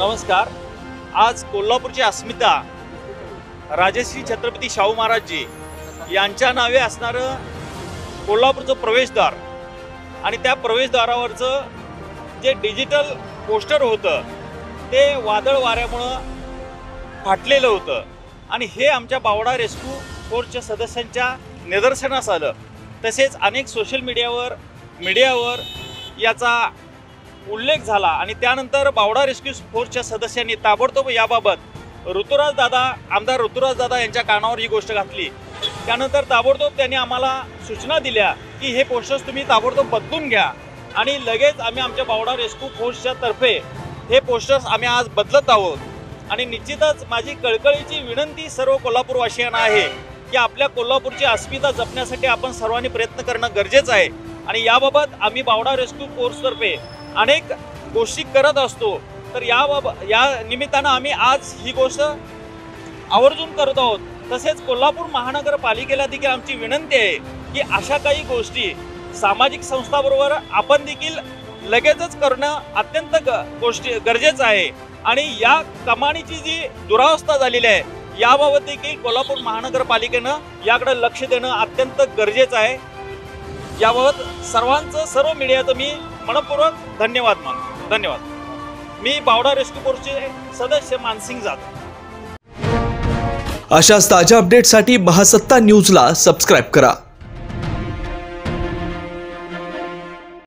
नमस्कार। आज कोल्हापूरची अस्मिता राजश्री छत्रपती शाहू महाराजजी यांच्या नावे असणारं कोल्हापूरचं प्रवेशद्वार आणि त्या प्रवेशद्वारावरचं जे डिजिटल पोस्टर होतं ते वादळ वाऱ्यामुळं फाटलेलं होतं आणि हे आमच्या बावडा रेस्क्यू फोर्सच्या सदस्यांच्या निदर्शनास आलं। तसेच अनेक सोशल मीडियावर याचा उल्लेख झाला आणि त्यानंतर बावडा रेस्क्यू फोर्सच्या सदस्यांनी ताबडतोब याबाबत आमदार ऋतुराज दादा यांच्या कानावर ही गोष्ट घातली। त्यानंतर ताबडतोब त्यांनी आम्हाला सूचना दिल्या की हे पोस्टर्स तुम्ही ताबडतोब बदलून घ्या आणि लगेच आम्ही आमच्या बावडा रेस्क्यू फोर्सच्या तर्फे हे पोस्टर्स आम्ही आज बदलत आहोत। आणि निश्चितच माझी कळकळीची विनंती सर्व कोल्हापूरवासियांना आहे की आपल्या कोल्हापूरची अस्मिता जपण्यासाठी आपण सर्वांनी प्रयत्न करणं गरजेचं आहे आणि याबाबत आम्ही बावडा रेस्क्यू फोर्सतर्फे अनेक गोष्टी करत असतो। तर या निमित्तानं आम्ही आज ही गोष्ट आवर्जून करत आहोत। तसेच कोल्हापूर महानगरपालिकेला देखील आमची विनंती आहे की अशा काही गोष्टी सामाजिक संस्थांबरोबर आपण देखील लगेचच करणं अत्यंत गरजेचं आहे आणि या कमानीची जी दुरावस्था झालेली आहे याबाबत देखील कोल्हापूर महानगरपालिकेनं याकडे लक्ष देणं अत्यंत गरजेचं आहे। याबाबत सर्व मीडियाचं मी मनपूर्वक धन्यवाद मानतो। धन्यवाद। मी बावडा रेस्क्यू फोर्सचे सदस्य मानसिंग जाधव। अशाच ताज्या अपडेटसाठी महासत्ता न्यूजला सबस्क्राइब करा।